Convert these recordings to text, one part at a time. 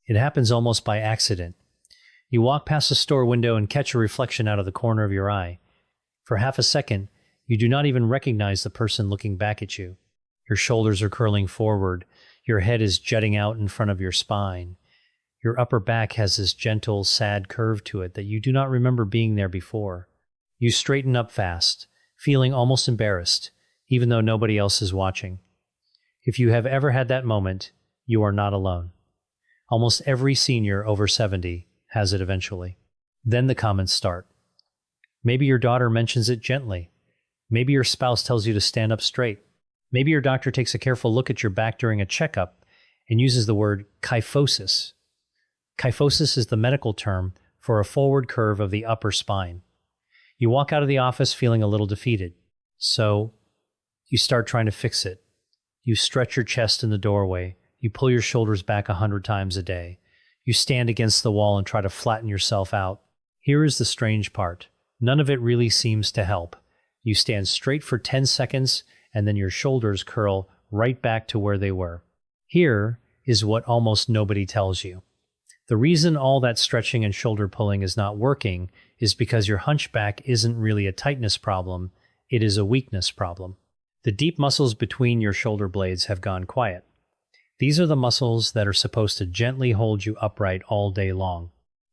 It happens almost by accident. You walk past a store window and catch a reflection out of the corner of your eye. For half a second, you do not even recognize the person looking back at you. Your shoulders are curling forward. Your head is jutting out in front of your spine. Your upper back has this gentle, sad curve to it that you do not remember being there before. You straighten up fast, feeling almost embarrassed, even though nobody else is watching. If you have ever had that moment, you are not alone. Almost every senior over 70 has it eventually. Then the comments start. Maybe your daughter mentions it gently. Maybe your spouse tells you to stand up straight. Maybe your doctor takes a careful look at your back during a checkup and uses the word kyphosis. Kyphosis is the medical term for a forward curve of the upper spine. You walk out of the office feeling a little defeated. So you start trying to fix it. You stretch your chest in the doorway. You pull your shoulders back 100 times a day. You stand against the wall and try to flatten yourself out. Here is the strange part. None of it really seems to help. You stand straight for 10 seconds, and then your shoulders curl right back to where they were. Here is what almost nobody tells you. The reason all that stretching and shoulder pulling is not working is because your hunchback isn't really a tightness problem, it is a weakness problem. The deep muscles between your shoulder blades have gone quiet. These are the muscles that are supposed to gently hold you upright all day long.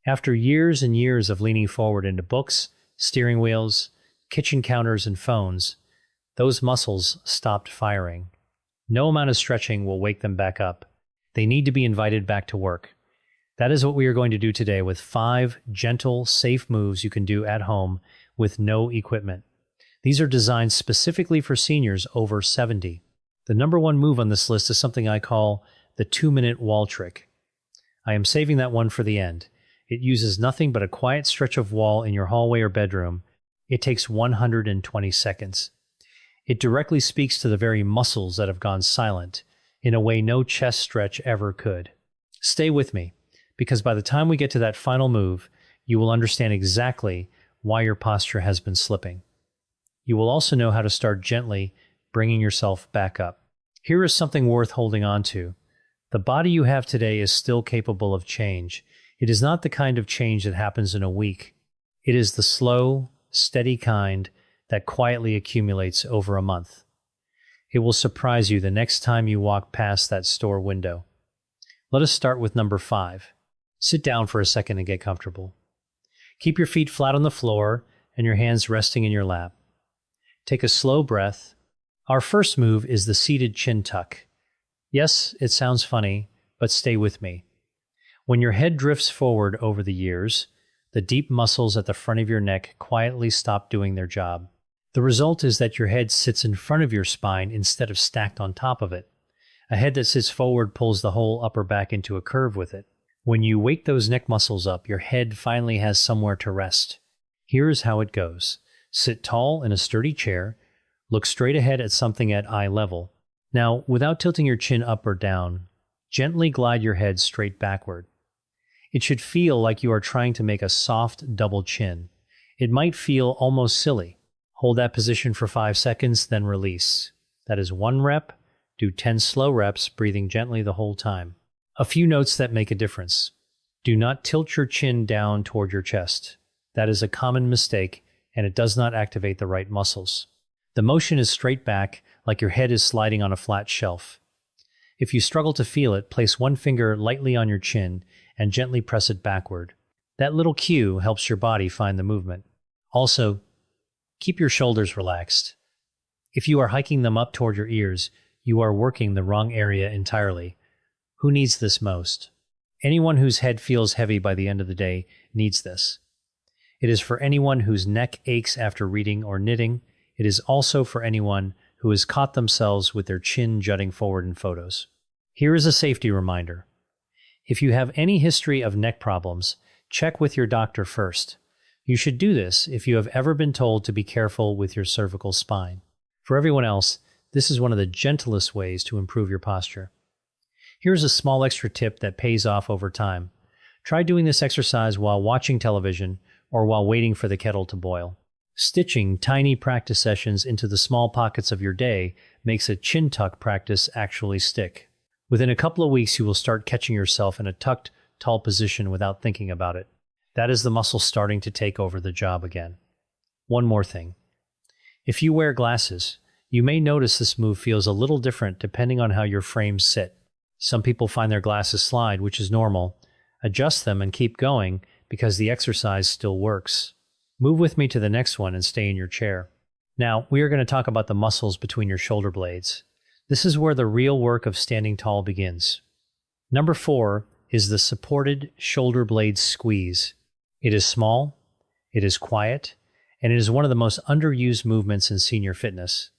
After years and years of leaning forward into books, steering wheels, kitchen counters, and phones, those muscles stopped firing. No amount of stretching will wake them back up. They need to be invited back to work. That is what we are going to do today with 5 gentle, safe moves you can do at home with no equipment. These are designed specifically for seniors over 70. The number 1 move on this list is something I call the 2-minute wall trick. I am saving that one for the end. It uses nothing but a quiet stretch of wall in your hallway or bedroom. It takes 120 seconds. It directly speaks to the very muscles that have gone silent in a way no chest stretch ever could. Stay with me, because by the time we get to that final move, you will understand exactly why your posture has been slipping. You will also know how to start gently bringing yourself back up. Here is something worth holding on to. The body you have today is still capable of change. It is not the kind of change that happens in a week. It is the slow, steady kind that quietly accumulates over a month. It will surprise you the next time you walk past that store window. Let us start with number 5. Sit down for a second and get comfortable. Keep your feet flat on the floor and your hands resting in your lap. Take a slow breath. Our first move is the seated chin tuck. Yes, it sounds funny, but stay with me. When your head drifts forward over the years, the deep muscles at the front of your neck quietly stop doing their job. The result is that your head sits in front of your spine instead of stacked on top of it. A head that sits forward pulls the whole upper back into a curve with it. When you wake those neck muscles up, your head finally has somewhere to rest. Here's how it goes. Sit tall in a sturdy chair. Look straight ahead at something at eye level. Now, without tilting your chin up or down, gently glide your head straight backward. It should feel like you are trying to make a soft double chin. It might feel almost silly. Hold that position for 5 seconds, then release. That is 1 rep. Do 10 slow reps, breathing gently the whole time. A few notes that make a difference. Do not tilt your chin down toward your chest. That is a common mistake, and it does not activate the right muscles. The motion is straight back, like your head is sliding on a flat shelf. If you struggle to feel it, place 1 finger lightly on your chin and gently press it backward. That little cue helps your body find the movement. Also, keep your shoulders relaxed. If you are hiking them up toward your ears, you are working the wrong area entirely. Who needs this most? Anyone whose head feels heavy by the end of the day needs this. It is for anyone whose neck aches after reading or knitting. It is also for anyone who has caught themselves with their chin jutting forward in photos. Here is a safety reminder. If you have any history of neck problems, check with your doctor first. You should do this if you have ever been told to be careful with your cervical spine. For everyone else, this is one of the gentlest ways to improve your posture. Here's a small extra tip that pays off over time. Try doing this exercise while watching television or while waiting for the kettle to boil. Stitching tiny practice sessions into the small pockets of your day makes a chin tuck practice actually stick. Within a couple of weeks, you will start catching yourself in a tucked tall position without thinking about it. That is the muscle starting to take over the job again. One more thing. If you wear glasses, you may notice this move feels a little different depending on how your frames sit. Some people find their glasses slide, which is normal. Adjust them and keep going because the exercise still works. Move with me to the next one and stay in your chair. Now, we are going to talk about the muscles between your shoulder blades. This is where the real work of standing tall begins. Number 4 is the supported shoulder blade squeeze. It is small, it is quiet, and it is one of the most underused movements in senior fitness.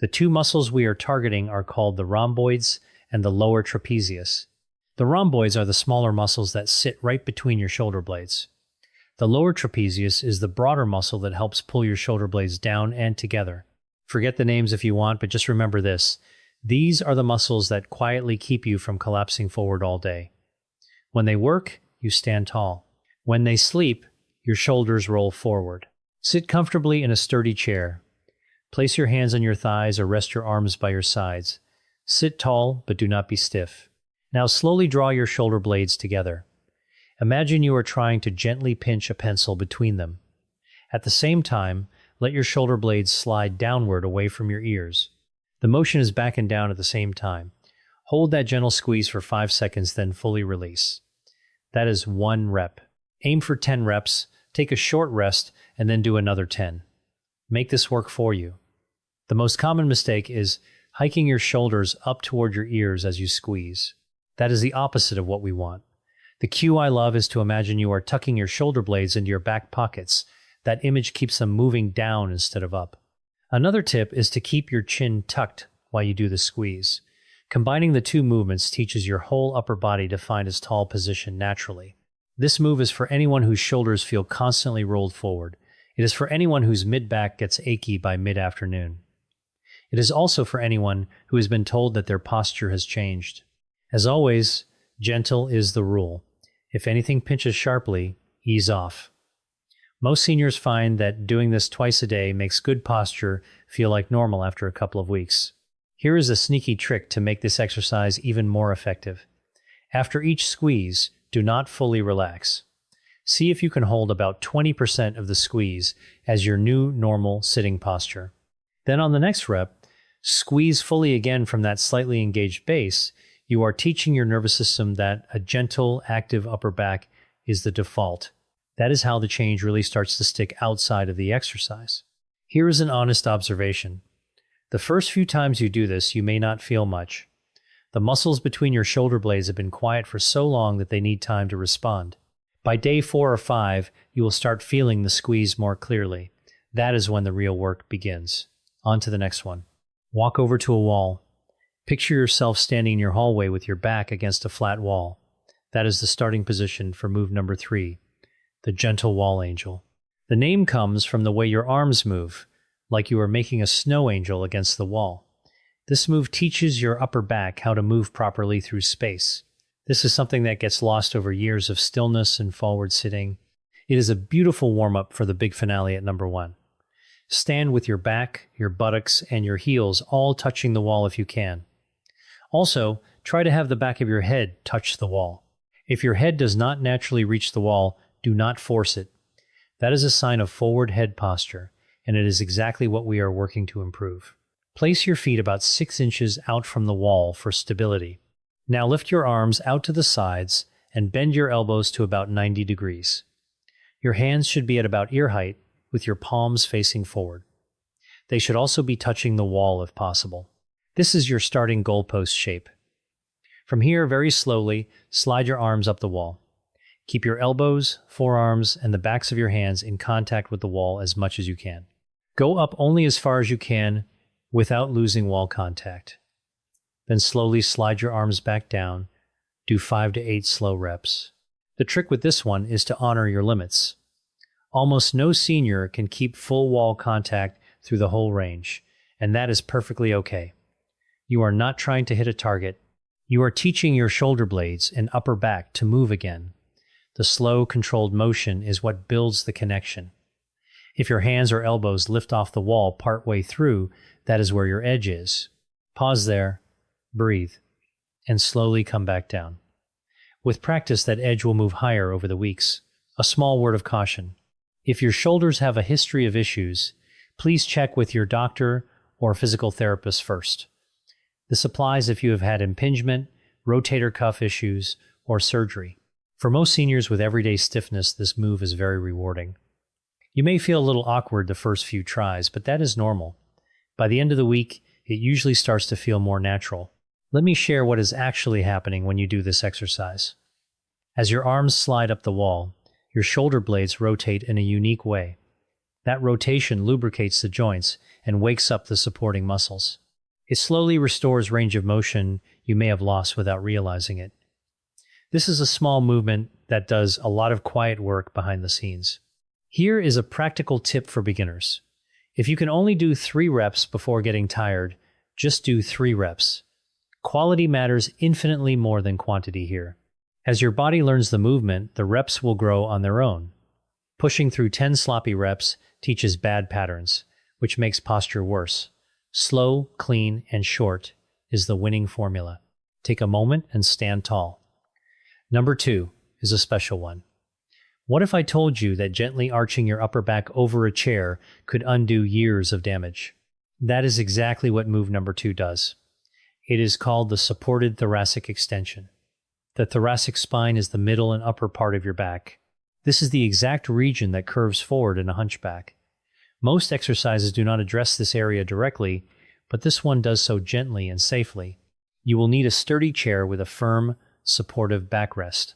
The two muscles we are targeting are called the rhomboids and the lower trapezius. The rhomboids are the smaller muscles that sit right between your shoulder blades. The lower trapezius is the broader muscle that helps pull your shoulder blades down and together. Forget the names if you want, but just remember this. These are the muscles that quietly keep you from collapsing forward all day. When they work, you stand tall. When they sleep, your shoulders roll forward. Sit comfortably in a sturdy chair. Place your hands on your thighs or rest your arms by your sides. Sit tall, but do not be stiff. Now slowly draw your shoulder blades together. Imagine you are trying to gently pinch a pencil between them. At the same time, let your shoulder blades slide downward away from your ears. The motion is back and down at the same time. Hold that gentle squeeze for 5 seconds, then fully release. That is 1 rep. Aim for 10 reps, take a short rest, and then do another 10. Make this work for you. The most common mistake is hiking your shoulders up toward your ears as you squeeze. That is the opposite of what we want. The cue I love is to imagine you are tucking your shoulder blades into your back pockets. That image keeps them moving down instead of up. Another tip is to keep your chin tucked while you do the squeeze. Combining the two movements teaches your whole upper body to find its tall position naturally. This move is for anyone whose shoulders feel constantly rolled forward. It is for anyone whose mid-back gets achy by mid-afternoon. It is also for anyone who has been told that their posture has changed. As always, gentle is the rule. If anything pinches sharply, ease off. Most seniors find that doing this twice a day makes good posture feel like normal after a couple of weeks. Here is a sneaky trick to make this exercise even more effective. After each squeeze, do not fully relax. See if you can hold about 20% of the squeeze as your new normal sitting posture. Then on the next rep, squeeze fully again from that slightly engaged base. You are teaching your nervous system that a gentle, active upper back is the default. That is how the change really starts to stick outside of the exercise. Here is an honest observation. The first few times you do this, you may not feel much. The muscles between your shoulder blades have been quiet for so long that they need time to respond. By day 4 or 5, you will start feeling the squeeze more clearly. That is when the real work begins. On to the next one. Walk over to a wall. Picture yourself standing in your hallway with your back against a flat wall. That is the starting position for move number 3, the gentle wall angel. The name comes from the way your arms move, like you are making a snow angel against the wall. This move teaches your upper back how to move properly through space. This is something that gets lost over years of stillness and forward sitting. It is a beautiful warm-up for the big finale at number 1. Stand with your back, your buttocks, and your heels all touching the wall if you can. Also, try to have the back of your head touch the wall. If your head does not naturally reach the wall, do not force it. That is a sign of forward head posture, and it is exactly what we are working to improve. Place your feet about 6 inches out from the wall for stability. Now lift your arms out to the sides and bend your elbows to about 90 degrees. Your hands should be at about ear height with your palms facing forward. They should also be touching the wall if possible. This is your starting goalpost shape. From here, very slowly, slide your arms up the wall. Keep your elbows, forearms, and the backs of your hands in contact with the wall as much as you can. Go up only as far as you can without losing wall contact. Then slowly slide your arms back down. Do 5 to 8 slow reps. The trick with this one is to honor your limits. Almost no senior can keep full wall contact through the whole range, and that is perfectly okay. You are not trying to hit a target. You are teaching your shoulder blades and upper back to move again. The slow, controlled motion is what builds the connection. If your hands or elbows lift off the wall partway through, that is where your edge is. Pause there, breathe, and slowly come back down. With practice, that edge will move higher over the weeks. A small word of caution. If your shoulders have a history of issues, please check with your doctor or physical therapist first. This applies if you have had impingement, rotator cuff issues, or surgery. For most seniors with everyday stiffness, this move is very rewarding. You may feel a little awkward the first few tries, but that is normal. By the end of the week, it usually starts to feel more natural. Let me share what is actually happening when you do this exercise. As your arms slide up the wall, your shoulder blades rotate in a unique way. That rotation lubricates the joints and wakes up the supporting muscles. It slowly restores range of motion you may have lost without realizing it. This is a small movement that does a lot of quiet work behind the scenes. Here is a practical tip for beginners. If you can only do 3 reps before getting tired, just do 3 reps. Quality matters infinitely more than quantity here. As your body learns the movement, the reps will grow on their own. Pushing through 10 sloppy reps teaches bad patterns, which makes posture worse. Slow, clean, and short is the winning formula. Take a moment and stand tall. Number 2 is a special one. What if I told you that gently arching your upper back over a chair could undo years of damage? That is exactly what move number 2 does. It is called the supported thoracic extension. The thoracic spine is the middle and upper part of your back. This is the exact region that curves forward in a hunchback. Most exercises do not address this area directly, but this one does so gently and safely. You will need a sturdy chair with a firm, supportive backrest.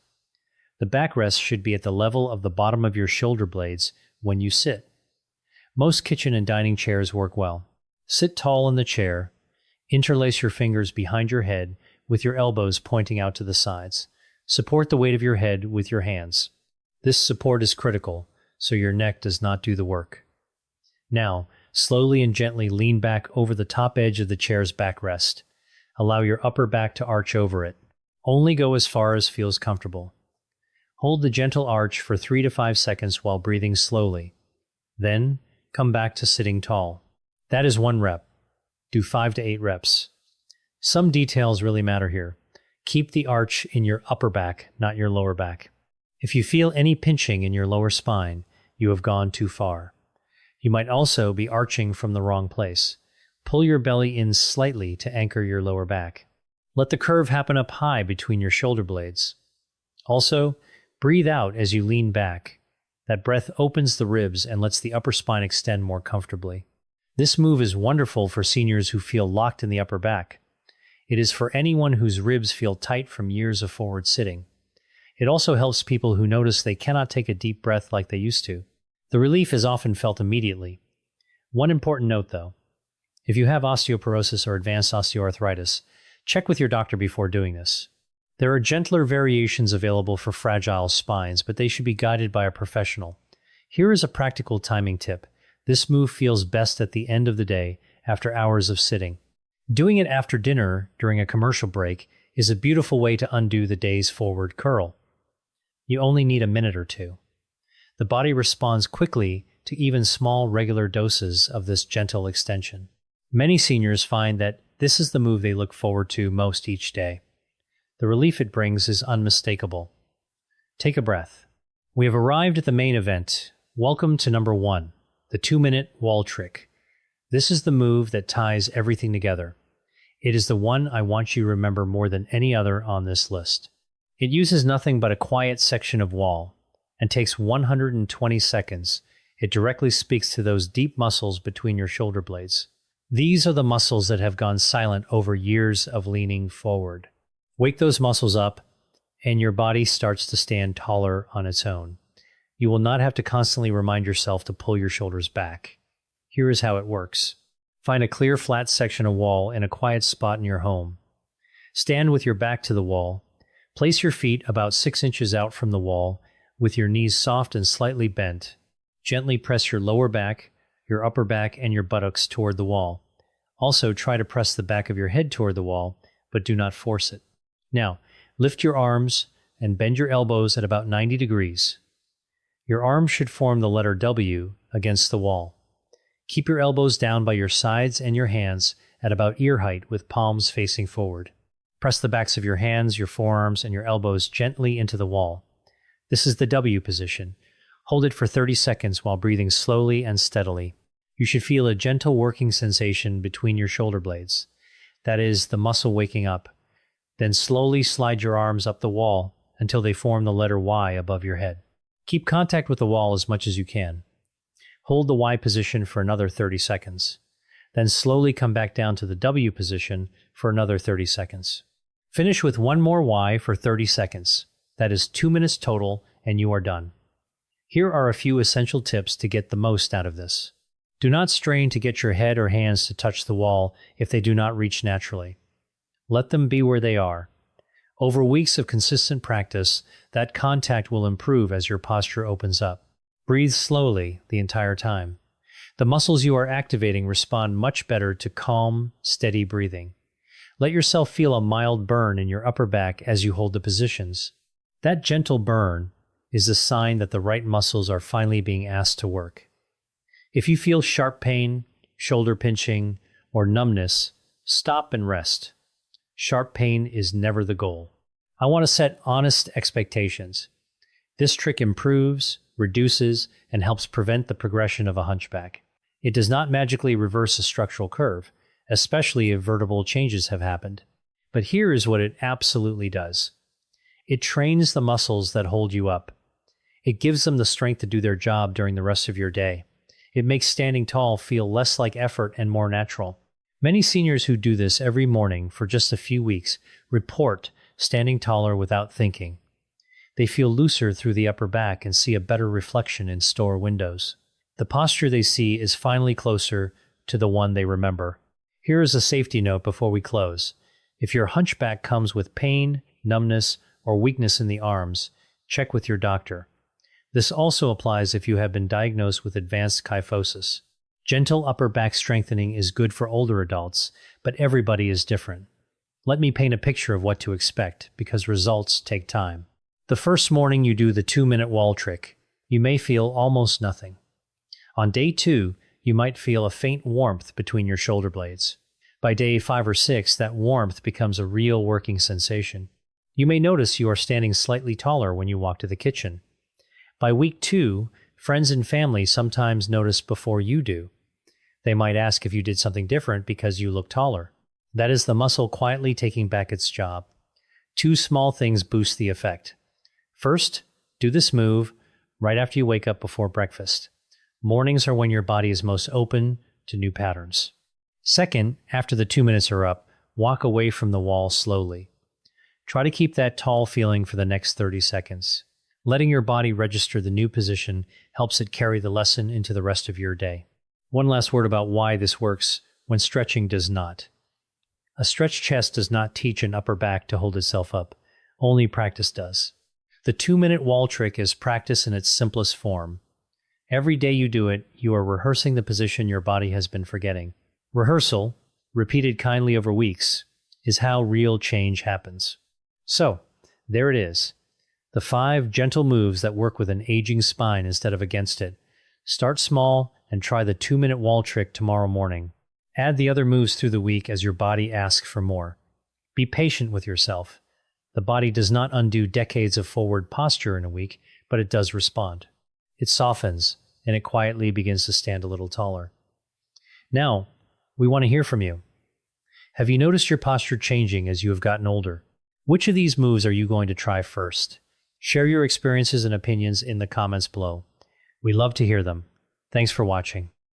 The backrest should be at the level of the bottom of your shoulder blades when you sit. Most kitchen and dining chairs work well. Sit tall in the chair. Interlace your fingers behind your head with your elbows pointing out to the sides. Support the weight of your head with your hands. This support is critical, so your neck does not do the work. Now, slowly and gently lean back over the top edge of the chair's backrest. Allow your upper back to arch over it. Only go as far as feels comfortable. Hold the gentle arch for 3 to 5 seconds while breathing slowly. Then, come back to sitting tall. That is 1 rep. Do 5 to 8 reps. Some details really matter here. Keep the arch in your upper back, not your lower back. If you feel any pinching in your lower spine, you have gone too far. You might also be arching from the wrong place. Pull your belly in slightly to anchor your lower back. Let the curve happen up high between your shoulder blades. Also, breathe out as you lean back. That breath opens the ribs and lets the upper spine extend more comfortably. This move is wonderful for seniors who feel locked in the upper back. It is for anyone whose ribs feel tight from years of forward sitting. It also helps people who notice they cannot take a deep breath like they used to. The relief is often felt immediately. One important note though, if you have osteoporosis or advanced osteoarthritis, check with your doctor before doing this. There are gentler variations available for fragile spines, but they should be guided by a professional. Here is a practical timing tip. This move feels best at the end of the day, after hours of sitting. Doing it after dinner during a commercial break is a beautiful way to undo the day's forward curl. You only need a minute or 2. The body responds quickly to even small regular doses of this gentle extension. Many seniors find that this is the move they look forward to most each day. The relief it brings is unmistakable. Take a breath. We have arrived at the main event. Welcome to number 1, the 2-minute wall trick. This is the move that ties everything together. It is the one I want you to remember more than any other on this list. It uses nothing but a quiet section of wall and takes 120 seconds. It directly speaks to those deep muscles between your shoulder blades. These are the muscles that have gone silent over years of leaning forward. Wake those muscles up, and your body starts to stand taller on its own. You will not have to constantly remind yourself to pull your shoulders back. Here is how it works. Find a clear, flat section of wall in a quiet spot in your home. Stand with your back to the wall. Place your feet about 6 inches out from the wall, with your knees soft and slightly bent. Gently press your lower back, your upper back, and your buttocks toward the wall. Also, try to press the back of your head toward the wall, but do not force it. Now, lift your arms and bend your elbows at about 90 degrees. Your arms should form the letter W against the wall. Keep your elbows down by your sides and your hands at about ear height with palms facing forward. Press the backs of your hands, your forearms, and your elbows gently into the wall. This is the W position. Hold it for 30 seconds while breathing slowly and steadily. You should feel a gentle working sensation between your shoulder blades. That is the muscle waking up. Then slowly slide your arms up the wall until they form the letter Y above your head. Keep contact with the wall as much as you can. Hold the Y position for another 30 seconds. Then slowly come back down to the W position for another 30 seconds. Finish with one more Y for 30 seconds. That is 2 minutes total, and you are done. Here are a few essential tips to get the most out of this. Do not strain to get your head or hands to touch the wall if they do not reach naturally. Let them be where they are. Over weeks of consistent practice, that contact will improve as your posture opens up. Breathe slowly the entire time. The muscles you are activating respond much better to calm, steady breathing. Let yourself feel a mild burn in your upper back as you hold the positions. That gentle burn is a sign that the right muscles are finally being asked to work. If you feel sharp pain, shoulder pinching, or numbness, stop and rest. Sharp pain is never the goal. I want to set honest expectations. This trick improves, reduces, and helps prevent the progression of a hunchback. It does not magically reverse a structural curve, especially if vertebral changes have happened. But here is what it absolutely does. It trains the muscles that hold you up. It gives them the strength to do their job during the rest of your day. It makes standing tall feel less like effort and more natural. Many seniors who do this every morning for just a few weeks report standing taller without thinking. They feel looser through the upper back and see a better reflection in store windows. The posture they see is finally closer to the one they remember. Here is a safety note before we close. If your hunchback comes with pain, numbness, or weakness in the arms, check with your doctor. This also applies if you have been diagnosed with advanced kyphosis. Gentle upper back strengthening is good for older adults, but everybody is different. Let me paint a picture of what to expect, because results take time. The first morning you do the 2-minute wall trick, you may feel almost nothing. On day 2, you might feel a faint warmth between your shoulder blades. By day 5 or 6, that warmth becomes a real working sensation. You may notice you are standing slightly taller when you walk to the kitchen. By week 2, friends and family sometimes notice before you do. They might ask if you did something different because you look taller. That is the muscle quietly taking back its job. 2 small things boost the effect. First, do this move right after you wake up before breakfast. Mornings are when your body is most open to new patterns. Second, after the 2 minutes are up, walk away from the wall slowly. Try to keep that tall feeling for the next 30 seconds. Letting your body register the new position helps it carry the lesson into the rest of your day. One last word about why this works when stretching does not. A stretched chest does not teach an upper back to hold itself up. Only practice does. The 2-minute wall trick is practice in its simplest form. Every day you do it, you are rehearsing the position your body has been forgetting. Rehearsal, repeated kindly over weeks, is how real change happens. So, there it is. The 5 gentle moves that work with an aging spine instead of against it. Start small and try the 2-minute wall trick tomorrow morning. Add the other moves through the week as your body asks for more. Be patient with yourself. The body does not undo decades of forward posture in a week, but it does respond. It softens, and it quietly begins to stand a little taller. Now, we want to hear from you. Have you noticed your posture changing as you have gotten older? Which of these moves are you going to try first? Share your experiences and opinions in the comments below. We love to hear them. Thanks for watching.